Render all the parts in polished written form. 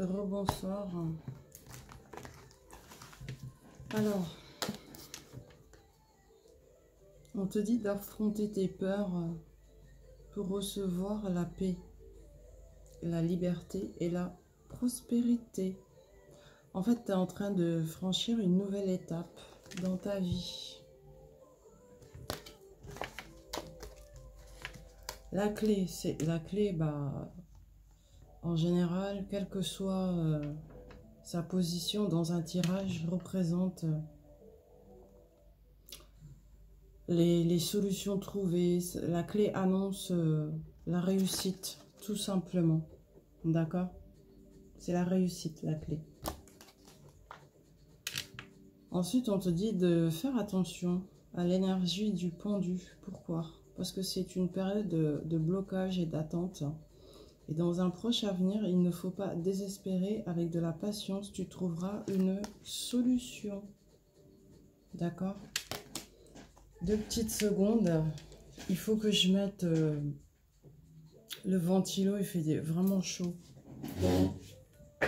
Rebonsoir. Alors, on te dit d'affronter tes peurs pour recevoir la paix, la liberté et la prospérité. En fait, tu es en train de franchir une nouvelle étape dans ta vie. La clé, c'est la clé, en général, quelle que soit sa position dans un tirage, représente les solutions trouvées. La clé annonce la réussite, tout simplement. D'accord? C'est la réussite, la clé. Ensuite, on te dit de faire attention à l'énergie du pendu. Pourquoi? Parce que c'est une période de blocage et d'attente. Et dans un proche avenir, il ne faut pas désespérer. Avec de la patience, tu trouveras une solution. D'accord? 2 petites secondes. Il faut que je mette le ventilo. Il fait vraiment chaud.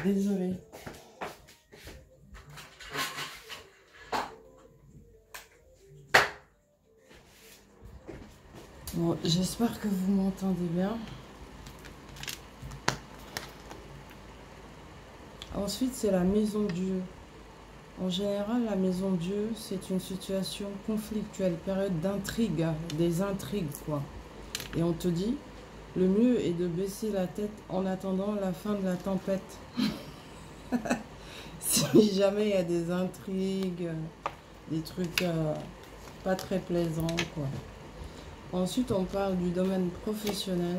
Désolée. Bon, j'espère que vous m'entendez bien. Ensuite, c'est la maison Dieu. En général, la maison Dieu, c'est une situation conflictuelle, période d'intrigue, des intrigues, quoi. Et on te dit, le mieux est de baisser la tête en attendant la fin de la tempête. Si jamais il y a des intrigues, des trucs pas très plaisants, quoi. Ensuite, on parle du domaine professionnel,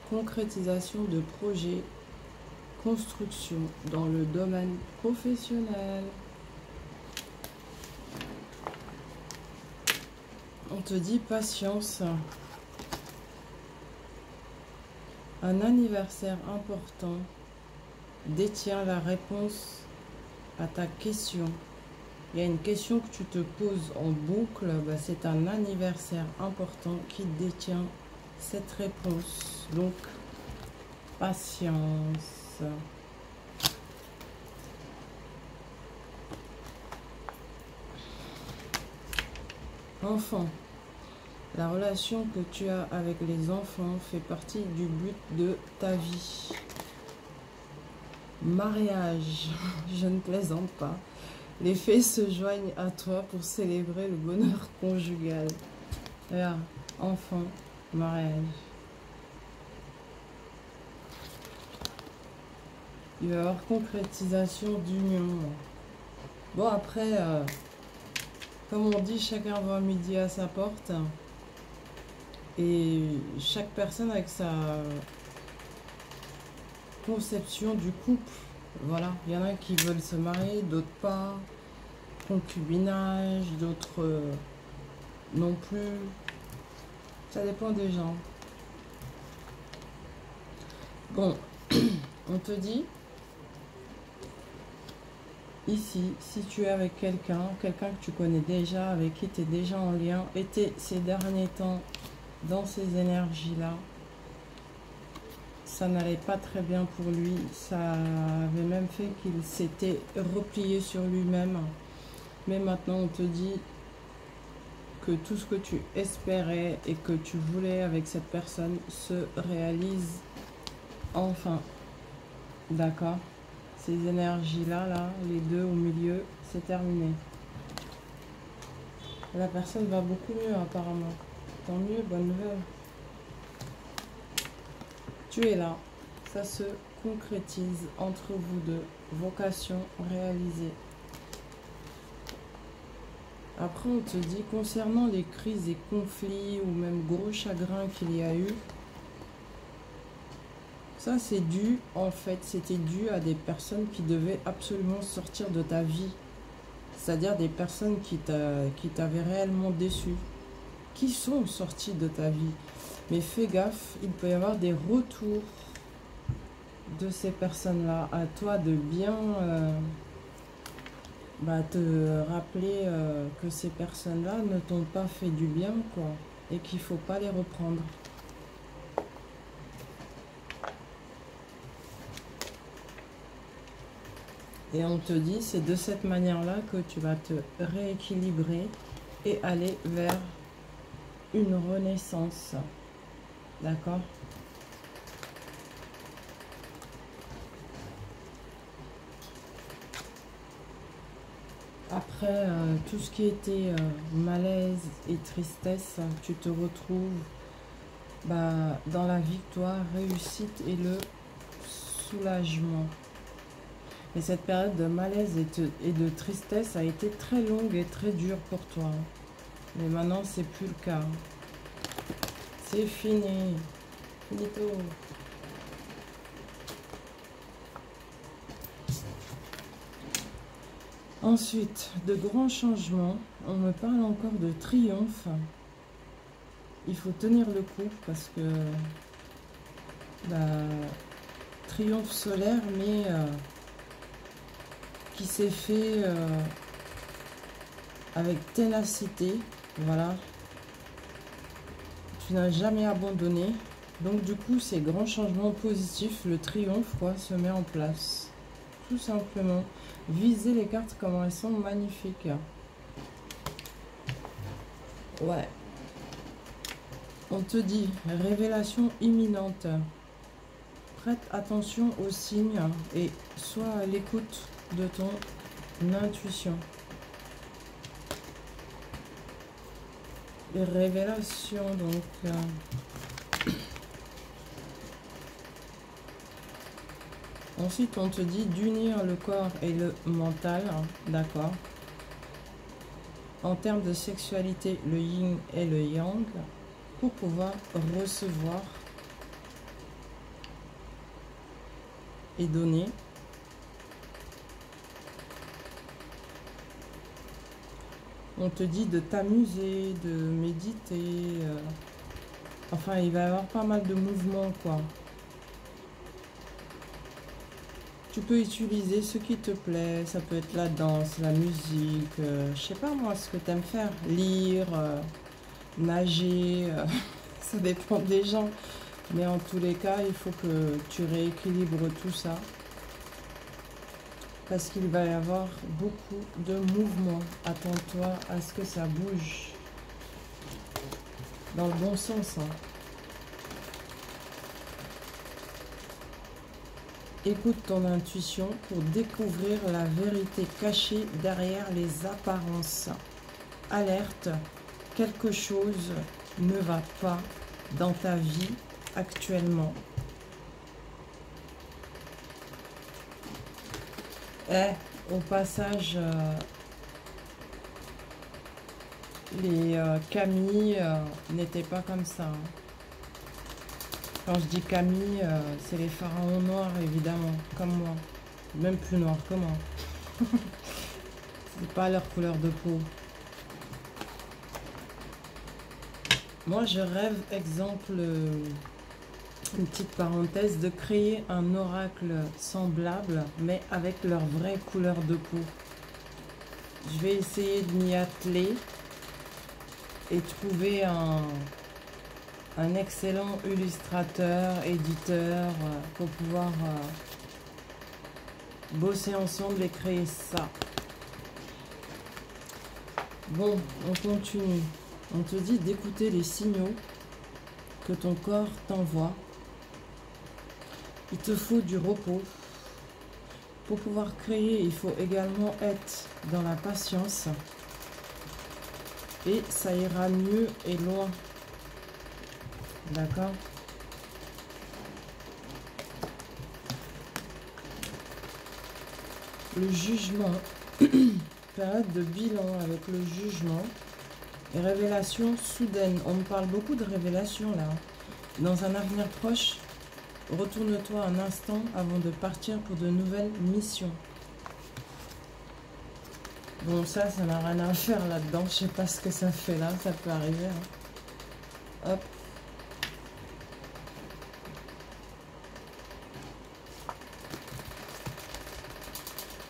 concrétisation de projets, construction dans le domaine professionnel. On te dit patience. Un anniversaire important détient la réponse à ta question. Il y a une question que tu te poses en boucle, c'est un anniversaire important qui détient cette réponse. Donc, patience. Enfant. La relation que tu as avec les enfants fait partie du but de ta vie. Mariage. Je ne plaisante pas. Les fées se joignent à toi pour célébrer le bonheur conjugal. Regarde, enfant, mariage. Il va y avoir concrétisation d'union. Bon, après, comme on dit, chacun voit midi à sa porte. Et chaque personne avec sa conception du couple. Voilà, il y en a qui veulent se marier, d'autres pas. Concubinage, d'autres non plus. Ça dépend des gens. Bon, on te dit, ici, si tu es avec quelqu'un que tu connais déjà, avec qui tu es déjà en lien, était ces derniers temps dans ces énergies-là, ça n'allait pas très bien pour lui. Ça avait même fait qu'il s'était replié sur lui-même. Mais maintenant, on te dit que tout ce que tu espérais et que tu voulais avec cette personne se réalise enfin. D'accord? Ces énergies-là, les deux au milieu, c'est terminé. La personne va beaucoup mieux apparemment. Tant mieux, bonne nouvelle. Tu es là. Ça se concrétise entre vous deux. Vocation réalisée. Après, on te dit, concernant les crises et conflits ou même gros chagrins qu'il y a eu, ça c'est dû, en fait, c'était dû à des personnes qui devaient absolument sortir de ta vie. C'est-à-dire des personnes qui t'avaient réellement déçu, qui sont sorties de ta vie. Mais fais gaffe, il peut y avoir des retours de ces personnes-là. À toi de bien... te rappeler que ces personnes-là ne t'ont pas fait du bien, quoi, et qu'il faut pas les reprendre. Et on te dit, c'est de cette manière-là que tu vas te rééquilibrer et aller vers une renaissance. D'accord? Après, tout ce qui était malaise et tristesse, tu te retrouves dans la victoire, réussite et le soulagement. Et cette période de malaise et de tristesse a été très longue et très dure pour toi. Mais maintenant, c'est plus le cas. C'est fini. Finito. Ensuite, de grands changements. On me parle encore de triomphe. Il faut tenir le coup parce que... triomphe solaire, mais... qui s'est fait avec ténacité, voilà. Tu n'as jamais abandonné. Donc du coup, ces grands changements positifs, le triomphe, quoi, se met en place. Tout simplement. Visez les cartes, comment elles sont magnifiques. Ouais. On te dit, révélation imminente. Prête attention aux signes et sois à l'écoute de ton intuition. Et révélation, donc. Ensuite, on te dit d'unir le corps et le mental, d'accord. En termes de sexualité, le yin et le yang, pour pouvoir recevoir et donner. On te dit de t'amuser, de méditer. Enfin, il va y avoir pas mal de mouvements, quoi. Tu peux utiliser ce qui te plaît. Ça peut être la danse, la musique. Je sais pas moi ce que tu aimes faire. Lire, nager. Ça dépend des gens. Mais en tous les cas, il faut que tu rééquilibres tout ça. Parce qu'il va y avoir beaucoup de mouvements. Attends-toi à ce que ça bouge. Dans le bon sens. Hein. Écoute ton intuition pour découvrir la vérité cachée derrière les apparences. Alerte, quelque chose ne va pas dans ta vie actuellement. Au passage, les Camille n'étaient pas comme ça. Hein. Quand je dis Camille, c'est les pharaons noirs, évidemment, comme moi. Même plus noirs que moi. C'est pas leur couleur de peau. Moi, je rêve, exemple, une petite parenthèse, de créer un oracle semblable, mais avec leur vraie couleur de peau. Je vais essayer de m'y atteler et trouver un excellent illustrateur, éditeur, pour pouvoir bosser ensemble et créer ça. Bon, on continue. On te dit d'écouter les signaux que ton corps t'envoie. Il te faut du repos. Pour pouvoir créer, il faut également être dans la patience. Et ça ira mieux et loin. D'accord? Le jugement. Période de bilan avec le jugement. Et révélation soudaine. On me parle beaucoup de révélation là. Dans un avenir proche, retourne-toi un instant avant de partir pour de nouvelles missions. Bon, ça n'a rien à faire là-dedans. Je sais pas ce que ça fait là. Ça peut arriver. Hein. Hop.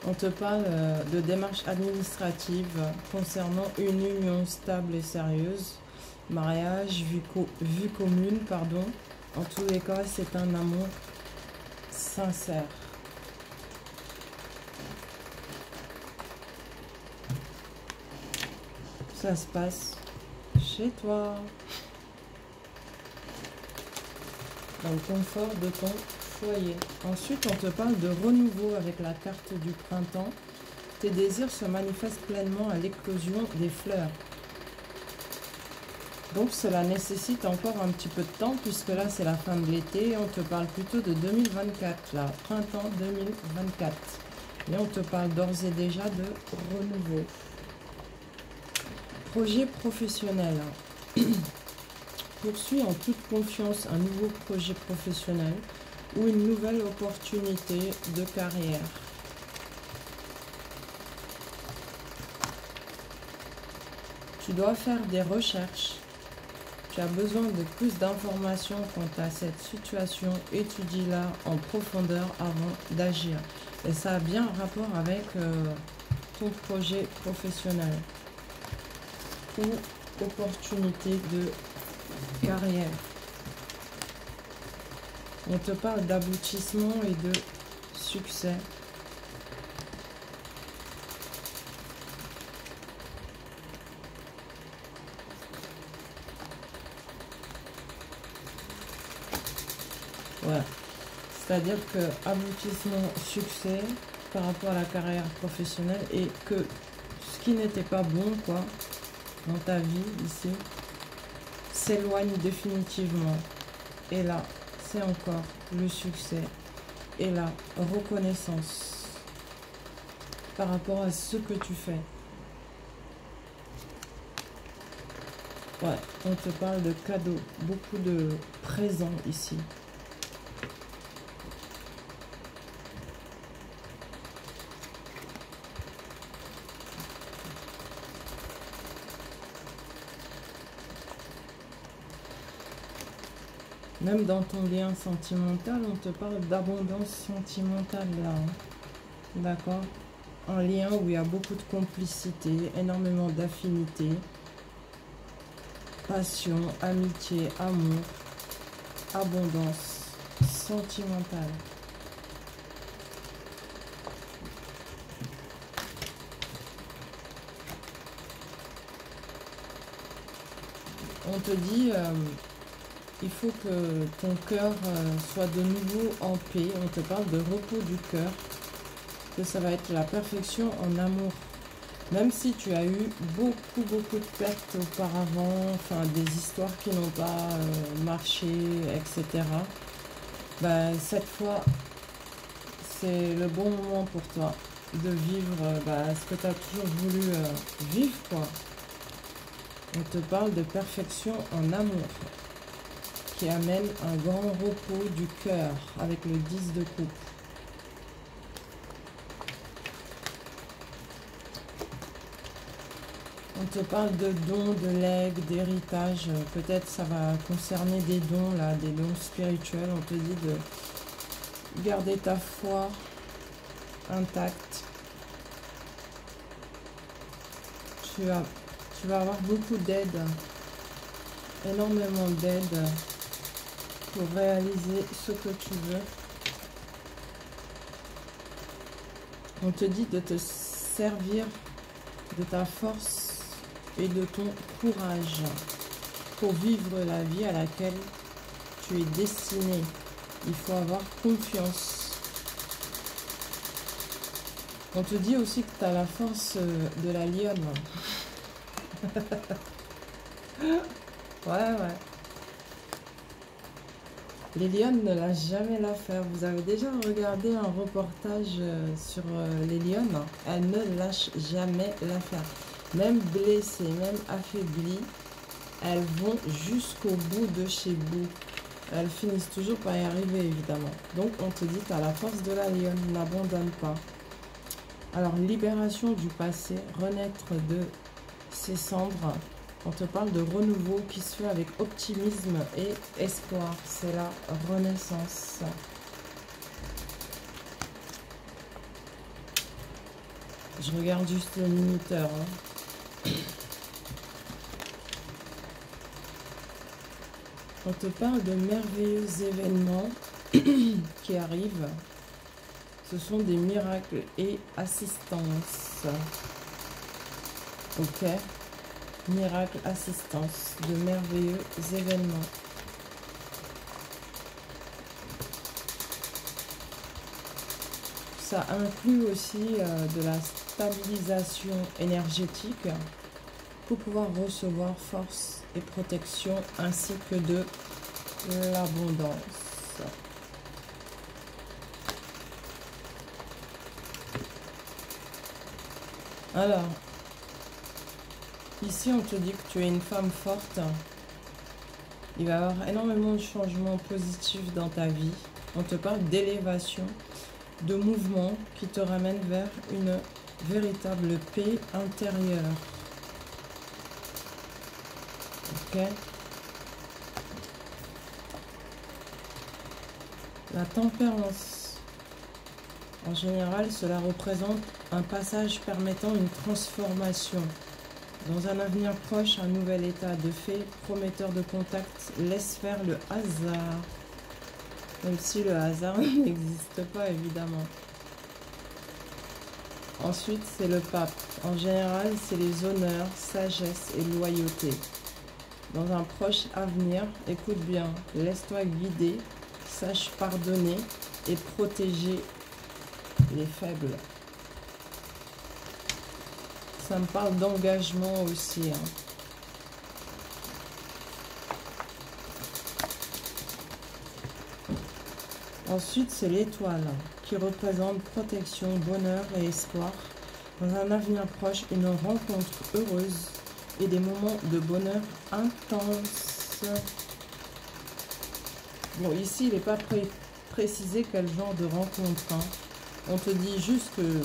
On te parle de démarches administratives concernant une union stable et sérieuse. Mariage, vue commune, pardon. En tous les cas, c'est un amour sincère. ça se passe chez toi, dans le confort de ton foyer. Ensuite, on te parle de renouveau avec la carte du printemps. Tes désirs se manifestent pleinement à l'éclosion des fleurs. Donc cela nécessite encore un petit peu de temps, puisque là c'est la fin de l'été. On te parle plutôt de 2024, là, printemps 2024. Et on te parle d'ores et déjà de renouveau. Projet professionnel. Poursuis en toute confiance un nouveau projet professionnel ou une nouvelle opportunité de carrière. Tu dois faire des recherches. Tu as besoin de plus d'informations quant à cette situation. Étudie-la en profondeur avant d'agir. Et ça a bien un rapport avec ton projet professionnel ou opportunité de carrière. On te parle d'aboutissement et de succès. Voilà. C'est-à-dire que aboutissement, succès par rapport à la carrière professionnelle et que ce qui n'était pas bon, quoi, dans ta vie ici, s'éloigne définitivement. Et là, c'est encore le succès et la reconnaissance par rapport à ce que tu fais. Ouais, on te parle de cadeaux, beaucoup de présents ici. Même dans ton lien sentimental, on te parle d'abondance sentimentale là. Hein. D'accord? Un lien où il y a beaucoup de complicité, énormément d'affinité, passion, amitié, amour, abondance sentimentale. On te dit... il faut que ton cœur soit de nouveau en paix. On te parle de repos du cœur. Que ça va être la perfection en amour. Même si tu as eu beaucoup de pertes auparavant, enfin des histoires qui n'ont pas marché, etc. Bah, cette fois, c'est le bon moment pour toi de vivre ce que tu as toujours voulu vivre, quoi. On te parle de perfection en amour, qui amène un grand repos du cœur avec le 10 de coupe. On te parle de dons, de legs, d'héritage. Peut-être ça va concerner des dons, là, des dons spirituels. On te dit de garder ta foi intacte. Tu vas avoir beaucoup d'aide, énormément d'aide pour réaliser ce que tu veux. On te dit de te servir de ta force et de ton courage pour vivre la vie à laquelle tu es destiné. Il faut avoir confiance. On te dit aussi que tu as la force de la lionne. Ouais. Les lionnes ne lâchent jamais l'affaire. Vous avez déjà regardé un reportage sur les lionnes? Elles ne lâchent jamais l'affaire. Même blessées, même affaiblies, elles vont jusqu'au bout de chez bout. Elles finissent toujours par y arriver, évidemment. Donc, on te dit, tu as la force de la lionne, n'abandonne pas. Alors, libération du passé, renaître de ses cendres. On te parle de renouveau qui se fait avec optimisme et espoir. C'est la renaissance. Je regarde juste le minuteur. Hein. On te parle de merveilleux événements qui arrivent. Ce sont des miracles et assistance. Ok. Miracle, assistance, de merveilleux événements. Ça inclut aussi de la stabilisation énergétique pour pouvoir recevoir force et protection ainsi que de l'abondance. Alors, ici on te dit que tu es une femme forte. Il va y avoir énormément de changements positifs dans ta vie. On te parle d'élévation, de mouvement qui te ramène vers une véritable paix intérieure. Ok. La tempérance. En général, cela représente un passage permettant une transformation. Dans un avenir proche, un nouvel état de fait prometteur de contact laisse faire le hasard. Même si le hasard n'existe pas, évidemment. Ensuite, c'est le pape. En général, c'est les honneurs, sagesse et loyauté. Dans un proche avenir, écoute bien, laisse-toi guider, sache pardonner et protéger les faibles. Ça me parle d'engagement aussi. Ensuite, c'est l'étoile qui représente protection, bonheur et espoir. Dans un avenir proche, une rencontre heureuse et des moments de bonheur intense. Bon, ici, il n'est pas précisé quel genre de rencontre. On te dit juste que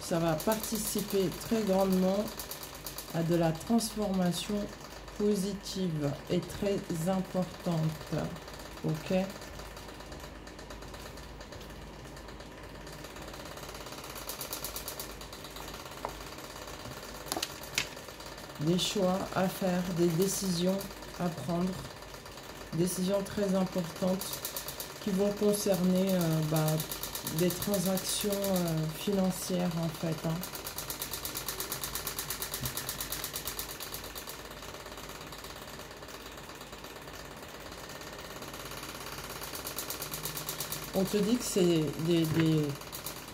ça va participer très grandement à de la transformation positive et très importante. Ok ? Des choix à faire, des décisions à prendre, décisions très importantes qui vont concerner des transactions financières en fait. On te dit que c'est des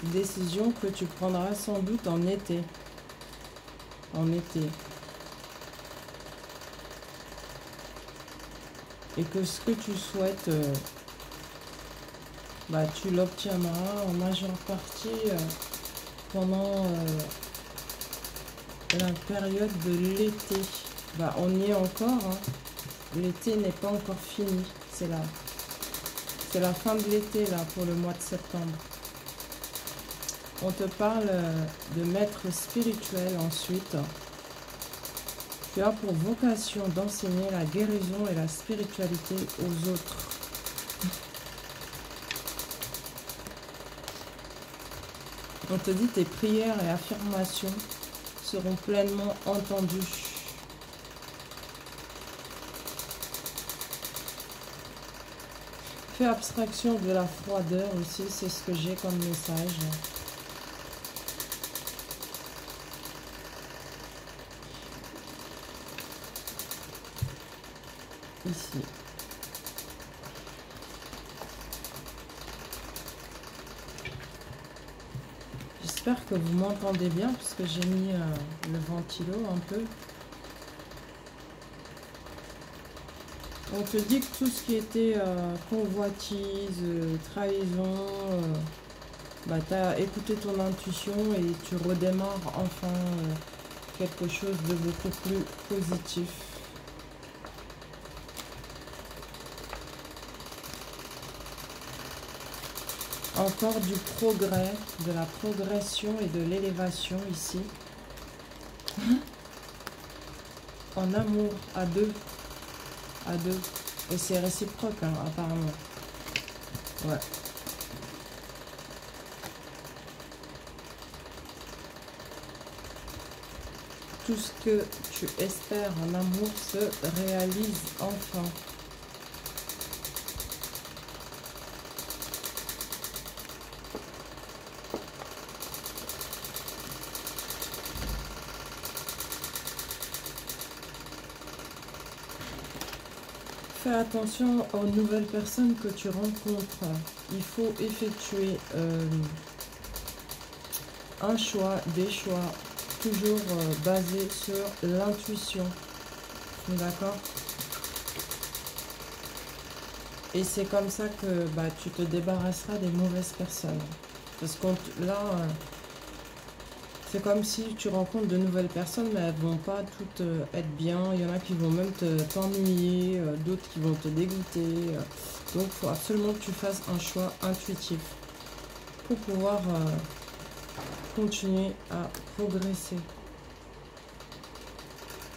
décisions que tu prendras sans doute en été. En été. Et que ce que tu souhaites, tu l'obtiendras en majeure partie pendant la période de l'été. On y est encore. L'été n'est pas encore fini. C'est la fin de l'été là pour le mois de septembre. On te parle de maître spirituel ensuite. Tu as pour vocation d'enseigner la guérison et la spiritualité aux autres. On te dit tes prières et affirmations seront pleinement entendues. Fais abstraction de la froideur aussi, c'est ce que j'ai comme message. Ici. J'espère que vous m'entendez bien puisque j'ai mis le ventilo un peu. On te dit que tout ce qui était convoitise, trahison, tu as écouté ton intuition et tu redémarres enfin quelque chose de beaucoup plus positif. Encore du progrès, de la progression et de l'élévation ici. En amour, à deux. À deux. Et c'est réciproque, apparemment. Ouais. Tout ce que tu espères en amour se réalise enfin. Fais attention aux nouvelles personnes que tu rencontres. Il faut effectuer un choix, des choix, toujours basés sur l'intuition. D'accord? Et c'est comme ça que tu te débarrasseras des mauvaises personnes. Parce que là, c'est comme si tu rencontres de nouvelles personnes, mais elles vont pas toutes être bien. Il y en a qui vont même t'ennuyer, d'autres qui vont te dégoûter. Donc, il faut absolument que tu fasses un choix intuitif pour pouvoir continuer à progresser.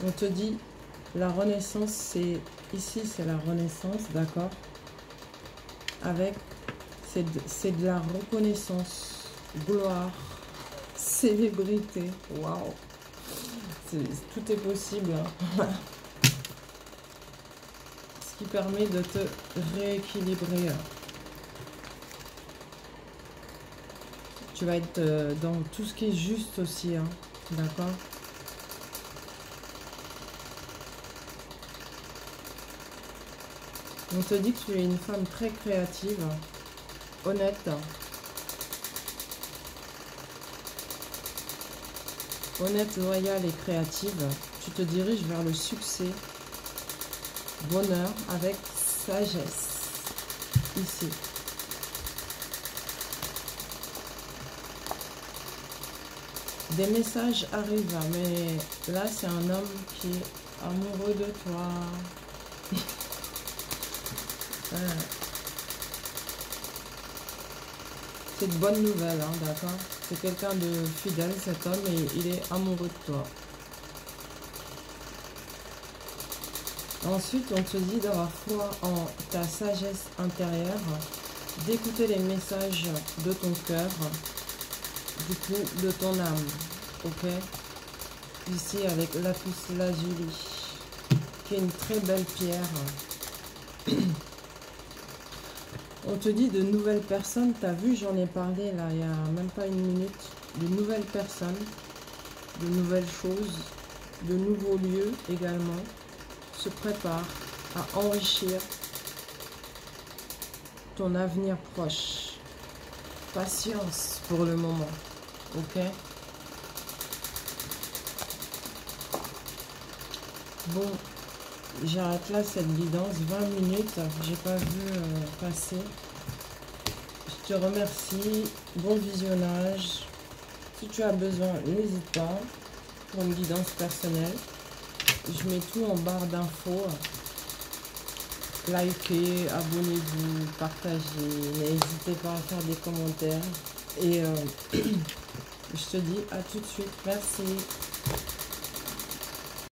On te dit, la renaissance, c'est ici, c'est la renaissance, d'accord? Avec, c'est de la reconnaissance, gloire, célébrité. Waouh, tout est possible, hein. Ce qui permet de te rééquilibrer. Tu vas être dans tout ce qui est juste aussi, hein. D'accord? On te dit que tu es une femme très créative, honnête. Honnête, loyale et créative. Tu te diriges vers le succès, bonheur avec sagesse. Ici. Des messages arrivent, mais là c'est un homme qui est amoureux de toi. Voilà. C'est une bonne nouvelle, hein, d'accord? C'est quelqu'un de fidèle, cet homme, et il est amoureux de toi. Ensuite, on te dit d'avoir foi en ta sagesse intérieure, d'écouter les messages de ton cœur, du coup, de ton âme, ok? Ici, avec lapis lazuli, qui est une très belle pierre. On te dit de nouvelles personnes, tu as vu, j'en ai parlé là, il n'y a même pas une minute, de nouvelles personnes, de nouvelles choses, de nouveaux lieux également, se préparent à enrichir ton avenir proche. Patience pour le moment, ok? Bon, j'arrête là cette guidance, 20 minutes, j'ai pas vu passer. Je te remercie, bon visionnage. Si tu as besoin, n'hésite pas pour une guidance personnelle. Je mets tout en barre d'infos. Likez, abonnez-vous, partagez, n'hésitez pas à faire des commentaires. Et je te dis à tout de suite. Merci.